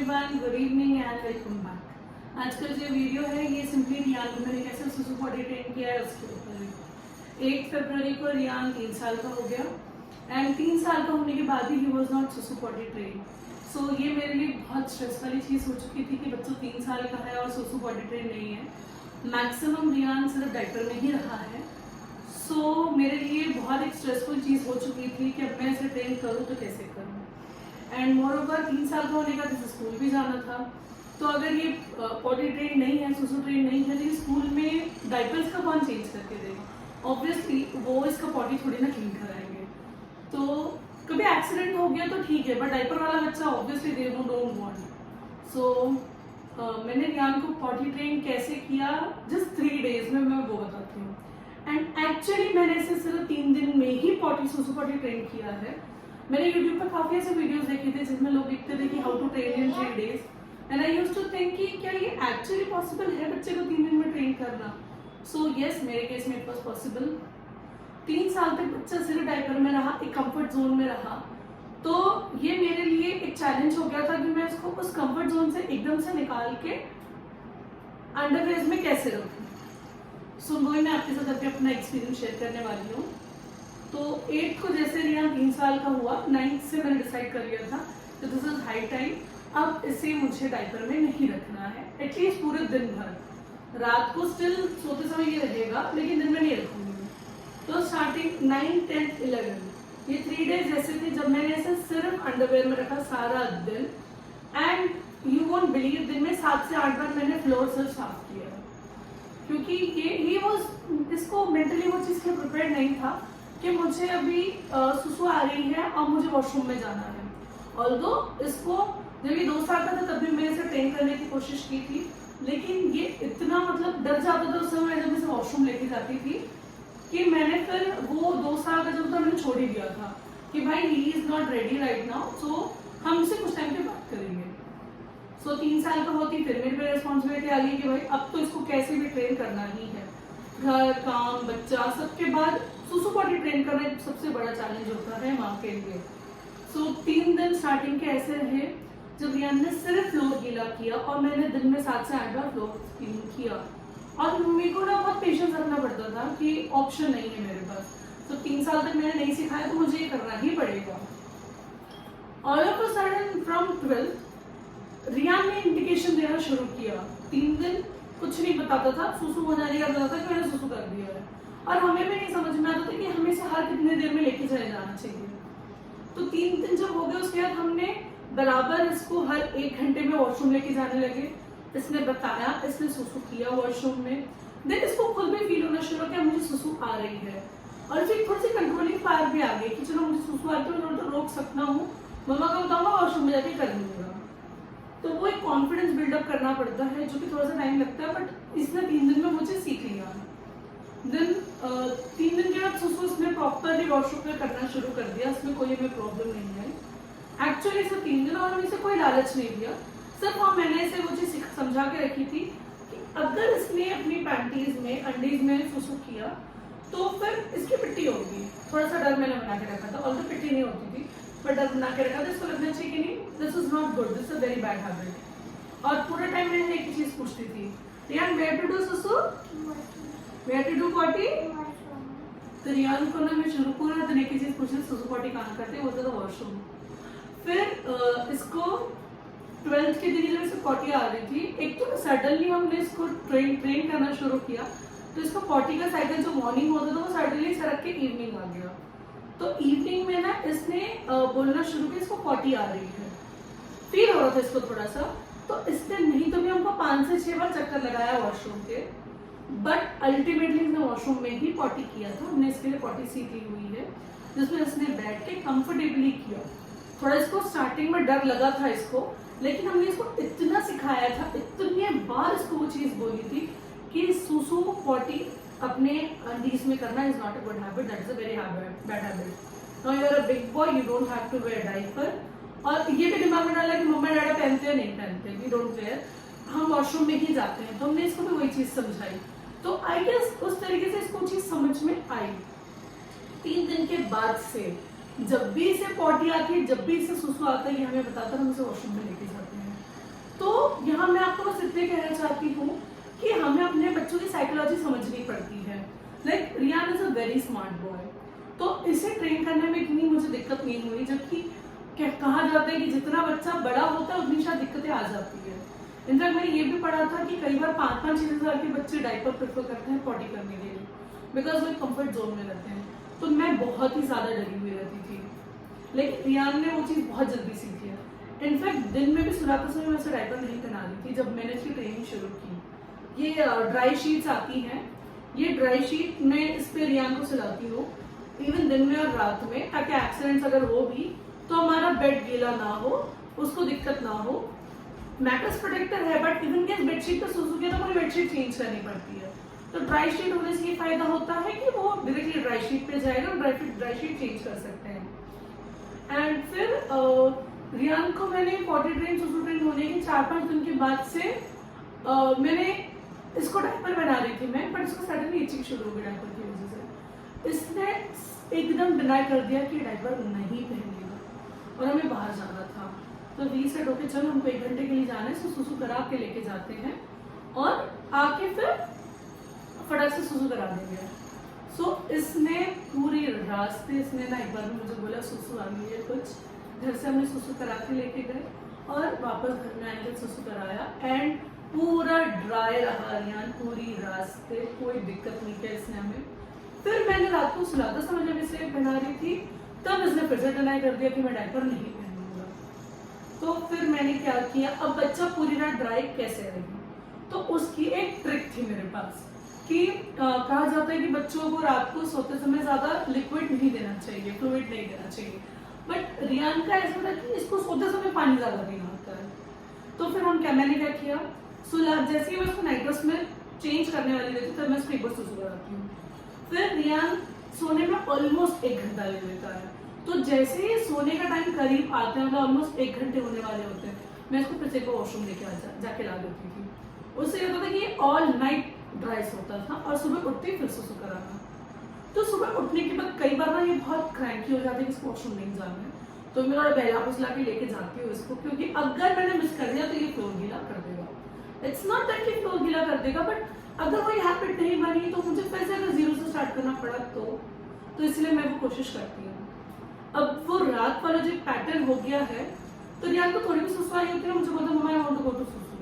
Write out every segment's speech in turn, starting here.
Everyone, good evening and welcome back. आज का जो वीडियो है ये सिंपली रियान को मैंने कैसे सुसु पॉटी ट्रेन किया है उसके ऊपर है। 8 फरवरी को रियान 3 साल का हो गया एंड 3 साल का होने के बाद ही वॉज नॉट सुसु पॉटी ट्रेन। सो ये मेरे लिए बहुत स्ट्रेस वाली चीज़ हो चुकी थी कि बच्चों 3 साल का है और सुसु पॉटी ट्रेन नहीं है। मैक्सिमम रियान सिर्फ डायपर में ही रहा है। सो मेरे लिए बहुत एक स्ट्रेसफुल चीज़ हो चुकी थी कि अब मैं इसे ट्रेन करूँ तो कैसे करूँ। एंड मोर ओवर 3 साल का होने का जैसे स्कूल भी जाना था, तो अगर ये पॉटी ट्रेन नहीं है, सुसु ट्रेन नहीं है, तो स्कूल में डायपर्स का कौन चेंज करके देगा। ऑब्वियसली वो इसका पॉटी थोड़ी ना क्लीन कराएंगे। तो कभी एक्सीडेंट हो गया तो ठीक है, बट डायपर वाला बच्चा ऑब्वियसली दे डोंट वांट। सो मैंने रियान को पॉटी ट्रेन कैसे किया जस्ट 3 डेज में मैं वो बताती हूँ। एंड एक्चुअली मैंने इसे सिर्फ 3 दिन में ही सुसु पॉटी ट्रेन किया है। मैंने YouTube पर काफी ऐसे वीडियोस देखे थे जिसमें लोग लिखते थे कि how to train in 3 days, and I used to think कि क्या ये एक्चुअली पॉसिबल है बच्चे को 3 दिन में ट्रेन करना। सो यस, मेरे केस में इट वाज पॉसिबल। 3 साल तक बच्चा सिर्फ डायपर में रहा, एक कंफर्ट जोन में रहा। तो ये मेरे लिए एक चैलेंज हो गया था कि मैं उसको उस कंफर्ट जोन से एकदम से निकाल के अंडरवेयर में कैसे रखूँ। सो वही मैं आपके साथ अभी अपना एक्सपीरियंस शेयर करने वाली हूँ। तो 8 को जैसे रियान 3 साल का हुआ, 9 से मैंने डिसाइड कर लिया था कि दिस इज हाई टाइम, अब इसे मुझे डायपर में नहीं रखना है एटलीस्ट पूरे दिन भर। रात को स्टिल सोते समय ये रहेगा लेकिन दिन में नहीं रखूंगी। तो स्टार्टिंग 9, 10, 11 ये 3 डेज ऐसे थे जब मैंने इसे सिर्फ अंडरवेयर में रखा सारा दिन। एंड यू वोंट बिलीव, दिन में 7 से 8 बार मैंने फ्लोर सिर्फ साफ किया, क्योंकि ये वो इसको मेंटली वो चीज़ के प्रिपेयर नहीं था कि मुझे अभी सुसु आ रही है और मुझे वॉशरूम में जाना है। ऑल्दो इसको जब ये 2 साल का था तब भी मैंने इसे ट्रेन करने की कोशिश की थी, लेकिन ये इतना मतलब डर जाता था उस समय जब इसे वॉशरूम लेके जाती थी कि मैंने फिर वो 2 साल का जब था मैंने छोड़ ही दिया था कि भाई he is not ready right now, so हम इसे कुछ टाइम पे बात करेंगे। सो 3 साल का होती फिर मेरे पे रिस्पॉन्सिबिलिटी आ गई कि भाई अब तो इसको कैसे भी ट्रेन करना ही है। घर, काम, बच्चा सबके बाद सुसु पॉटी ट्रेन करना एक सबसे बड़ा चैलेंज होता है माँ के लिए। सो 3 दिन स्टार्टिंग के ऐसे रहे जब रियान ने सिर्फ फ्लोर गीला किया और मैंने दिन में 7 से 8 बार फ्लोर क्लीन किया। और मेरे को ना बहुत पेशेंस रखना पड़ता था कि ऑप्शन नहीं है मेरे पास। तो 3 साल तक मैंने नहीं सिखाया तो मुझे ये करना ही पड़ेगा। All of a sudden from 12 Riyan ने इंडिकेशन देना शुरू किया। 3 दिन कुछ नहीं बताता था, सुसु हो जाने का पता था कि मैंने सुसु कर दिया है, और हमें भी नहीं समझ में आता था कि हमें से हर कितने देर में लेके चले जाना चाहिए। तो 3 दिन जब हो गए उसके बाद हमने बराबर इसको हर 1 घंटे में वॉशरूम लेके जाने लगे। इसने बताया, इसने सुसु किया वॉशरूम में। देन इसको खुद भी फील होना शुरू किया मुझे सुसु आ रही है, और फिर थोड़ी सी कंट्रोलिंग पावर भी आ गई कि चलो मुझे सुसु आ रही है तो रोक सकता हूँ, मम्मा को बताऊंगा वॉशरूम में जाके कर लूंगा। तो वो एक कॉन्फिडेंस बिल्डअप करना पड़ता है जो कि थोड़ा सा टाइम लगता है, बट इसने 3 दिन में मुझे सीख लिया। देन 3 दिन के बाद सुसु इसने प्रॉपरली वॉशरूम में करना शुरू कर दिया, इसमें कोई हमें प्रॉब्लम नहीं है एक्चुअली। सिर्फ 3 दिन, और हमें इसे कोई लालच नहीं दिया, सिर्फ हाँ मैंने इसे वो चीज समझा के रखी थी कि अगर इसने अपनी पैंटीज में अंडीज में सुसु किया तो फिर इसकी पिट्टी होगी। थोड़ा सा डर मैंने बना के रखा था, और तो पिट्टी नहीं होती थी पर डर बना के रखा था, इसको लगना चाहिए कि नहीं this is not good, this is very bad habit. और पूरे टाइम मैंने एक ही चीज पूछती थी, रियान वेयर टू डू सुसु, वेयर टू डू पॉटी। तो रियान को ना मैं शुरू पूरा दिन एक ही चीज पूछती, सुसु पॉटी कहाँ करते, वो था वॉशरूम। फिर इसको 12th के दिन जब इसको पॉटी आ रही थी, एक तो सडनली हमने इसको ट्रेन करना शुरू किया, तो इसका पॉटी का साइकिल जो मॉर्निंग होता था वो सडनली सरक के इवनिंग आ गया। तो इवनिंग में ना इसने बोलना शुरू किया इसको पॉटी आ रही है, फील हो रहा था इसको थोड़ा सा। तो इसने नहीं तो भी हमको 5 से 6 बार चक्कर लगाया वॉशरूम के, बट अल्टीमेटली इसने वॉशरूम में ही पॉटी किया था। हमने इसके लिए पॉटी सीट ली हुई है जिसमें इसने बैठ के कंफर्टेबली किया। थोड़ा इसको स्टार्टिंग में डर लगा था इसको, लेकिन हमने इसको इतना सिखाया था, इतनी बार इसको वो चीज बोली थी कि सुसु पॉटी अपने अंडीज में करना is not a good habit, that is a very bad habit. Now you are a big boy, you don't have to wear diaper. और ये भी दिमाग में डाला कि मम्मा डैडा पहनते हैं नहीं पहनते, वी डोंट वेयर, हम वॉशरूम में ही जाते हैं। तो हमने इसको भी वही चीज समझाई। तो आई गेस उस तरीके से इसको चीज समझ में आई। 3 दिन के बाद से जब भी इसे पॉटी आती है, जब भी इसे सुसु आता है, ये हमें बताता है, हम इसे वॉशरूम में लेके जाते हैं। इसलिए कहना चाहती हूँ कि हमें अपने बच्चों की साइकोलॉजी समझनी पड़ती है। Like Riyan is a very smart boy, तो इसे ट्रेन करने में इतनी मुझे दिक्कत नहीं हुई, जबकि कहा जाता है कि जितना बच्चा बड़ा होता है उतनी शायद दिक्कतें आ जाती है। इनफैक्ट मैंने ये भी पढ़ा था कि कई बार 5-5-6 साल के बच्चे डायपर प्रेफर करते हैं पॉटी करने के लिए, बिकॉज वो कंफर्ट जोन में रहते हैं। तो मैं बहुत ही ज्यादा डरी हुई रहती थी, लेकिन रियान ने वो चीज़ बहुत जल्दी सीख लिया। इनफैक्ट दिन में भी सुलाते समय मैं उसे डायपर नहीं पहना रही थी जब मैंने इसकी ट्रेनिंग शुरू की। ये ड्राई शीट्स आती हैं, ये ड्राई शीट में इस पे रियान को सुलाती हूँ इवन दिन में और रात में, ताकि एक्सीडेंट्स अगर हो भी तो हमारा बेड गीला ना हो, उसको दिक्कत ना हो। मैट्रेस प्रोटेक्टर है, बट इवन केस बेडशीट पे सुसु किया तो पूरी बेडशीट चेंज करनी पड़ती है। तो ड्राई शीट होने से ये फायदा होता है कि वो डायरेक्टली ड्राई शीट पे जाएगा और ड्राई शीट चेंज कर सकते हैं। एंड फिर रियान को मैंने पॉटी ट्रेन सुसु ट्रेन होने के 4-5 दिन के बाद से मैंने इसको डायपर बना रही थी मैं, बट इसको सडनली इचिंग शुरू हो गई डायपर की वजह से। इसने एकदम डिनाई कर दिया कि डायपर नहीं पहनेगा, और हमें बाहर जाना था। तो वी सेड ओके चलो हमको 1 घंटे के लिए जाना है, सो सुसु करा के लेके जाते हैं और आके फिर फटाक से सुसु करा देंगे। सो इसने पूरी रास्ते इसने ना एक बार में मुझे बोला सुसु आ गई है कुछ, घर से हमने सुसु करा के लेके गए और वापस घर में आएंगे सुसु कराया, एंड पूरा ड्राई रहा रियान पूरी रास्ते, कोई दिक्कत नहीं किया इसने हमें। फिर मैंने रात को सुलाते समय जब इसे पहना रही थी तब इसने फिर से डिनाई कर दिया कि मैं डायपर नहीं पहनूंगा। तो फिर मैंने क्या किया, अब बच्चा पूरी रात ड्राई कैसे रहेगी, तो उसकी एक ट्रिक थी मेरे पास कि कहा जाता है कि बच्चों को रात को सोते समय ज्यादा लिक्विड नहीं देना चाहिए, फ्लूइड नहीं देना चाहिए, बट रियान का ऐसा था कि इसको सोते समय पानी ज्यादा पीना होता है। तो फिर मैंने क्या किया, सुला जैसे ही मैं उसको नाइट ड्रेस में चेंज करने वाली रहती तब मैं उसको एक बार सुसु कराती हूँ। फिर रियान सोने में ऑलमोस्ट 1 घंटा ले लेता है, तो जैसे ही सोने का टाइम करीब आता है, मतलब ऑलमोस्ट 1 घंटे होने वाले होते हैं, मैं इसको फिर से वॉशरूम लेके जाके ला देती थी। उससे ये होता था कि ऑल नाइट ड्राई सोता था और सुबह उठते ही फिर सुसु कराना। तो सुबह उठने के बाद कई बार ना ये बहुत क्रैंकी हो जाती है कि इसको वॉशरूम नहीं जाना है, तो मैं थोड़ा बहला फुसला के लेके जाती हूँ इसको, क्योंकि अगर मैंने मिस कर दिया तो ये फ्लोर गीला कर देगा। इट्स नॉट दैट कि फ्लोर गीला कर देगा, बट अगर कोई हैबिट नहीं बनी तो मुझे फिर से अगर 0 से स्टार्ट करना पड़ा तो इसलिए मैं वो कोशिश करती हूँ। अब वो रात वाला जो पैटर्न हो गया है, तो रियान को थोड़ी भी सुसु आई होती है, मुझे बोलता mama I want to go to सुसु।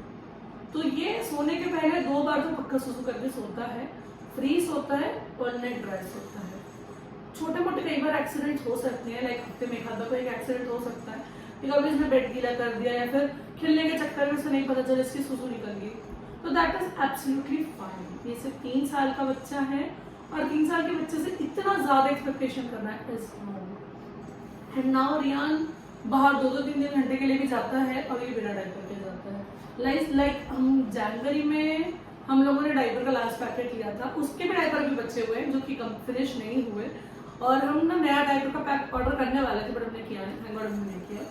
तो ये सोने के पहले 2 बार तो पक्का सुसु करके सोता है, फ्री सोता है और नेट ड्राई सोता है। छोटे मोटे कई बार एक्सीडेंट हो सकते हैं, लाइक हफ्ते में एक कोई एक्सीडेंट हो सकता है कि कभी इसने बेड गीला कर दिया या फिर खेलने के चक्कर में उसे नहीं पता चला इसकी सुसु निकल गई, तो दैट इज एब्सोल्युटली फाइन। ये सिर्फ 3 साल का बच्चा है और 3 साल के बच्चे से इतना ज्यादा एक्सपेक्टेशन करना is not. And now Riyan बाहर 2-3 घंटे के लिए भी जाता है और ये बिना डायपर के जाता है। लाइक हम जनवरी में हम लोगों ने डायपर का लास्ट पैकेट लिया था, उसके भी डायपर भी बचे हुए हैं जो कि फिनिश नहीं हुए, और हम ना नया डायपर का पैक ऑर्डर करने वाले थे, बट हमने किया नहीं, नहीं किया।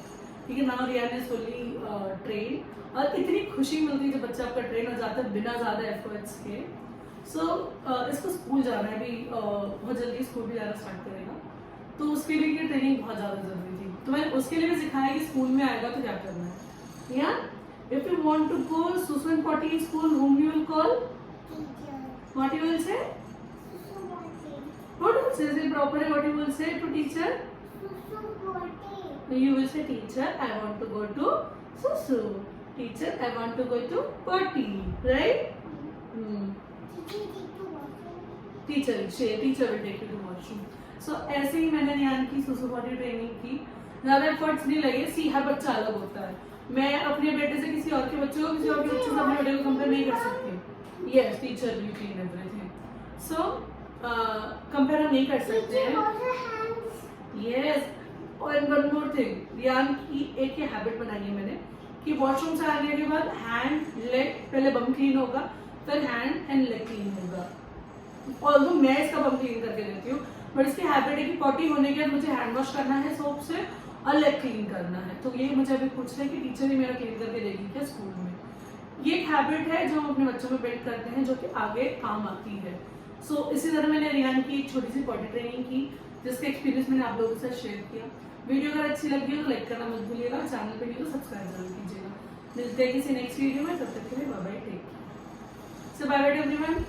ठीक है, now Riyan is fully train, और इतनी खुशी मिलती है जब बच्चा आपका ट्रेन हो जाता है बिना ज्यादा एफर्ट्स के। सो इसको स्कूल जाना है अभी, बहुत जल्दी स्कूल भी जाना स्टार्ट करेगा, तो उसके लिए ये ट्रेनिंग बहुत ज्यादा जरूरी थी। तो मैंने उसके लिए भी सिखाया कि स्कूल में आएगा तो क्या करना है। या if you want to go susu and potty in school, whom you will call? Teacher. What you will say? Susu potty. What you will say? Say properly. What you will say to teacher? Susu potty. You will say, teacher, I want to go to susu. Teacher, I want to go to potty. Right? Teacher will take you to washroom. So ऐसे ही मैंने रियान की सुसु potty training की, ज्यादा efforts नहीं लगे। सी हर बच्चा अलग होता है, मैं अपने बेटे से किसी और के बच्चे को, किसी और के बच्चे से अपने बेटे को कंपेयर नहीं कर सकती। यस, टीचर भी क्लीन एवरीथिंग, सो कंपेयर हम नहीं कर सकते हैं। यस, और वन मोर थिंग, रियान की एक ही हैबिट बनाई है मैंने कि वॉशरूम से आने के बाद हैंड लेग, पहले बम क्लीन होगा, फिर हैंड एंड लेग क्लीन होगा। ऑल्दो मैं इसका बम क्लीन करके देती हूँ, बट इसकी हैबिट है कि पॉटी होने के बाद मुझे हैंड वॉश करना है सोप से और लेग क्लीन करना है। तो ये मुझे अभी पूछ रहे हैं कि टीचर ही मेरा क्लीन करके देगी क्या स्कूल में। ये एक हैबिट है जो हम अपने बच्चों में बिल्ड करते हैं, जो कि आगे काम आती है। सो इसी तरह मैंने रियान की एक छोटी सी पॉटी ट्रेनिंग की, जिसका एक्सपीरियंस मैंने आप लोगों के साथ शेयर किया। वीडियो अगर अच्छी लगी हो तो लाइक करना मत भूलिएगा, चैनल पे नहीं तो सब्सक्राइब जरूर कीजिएगा। मिलते हैं किसी नेक्स्ट वीडियो में, तब तक के लिए बाय बाय, टेक केयर। सो बाय बाय एवरीवन।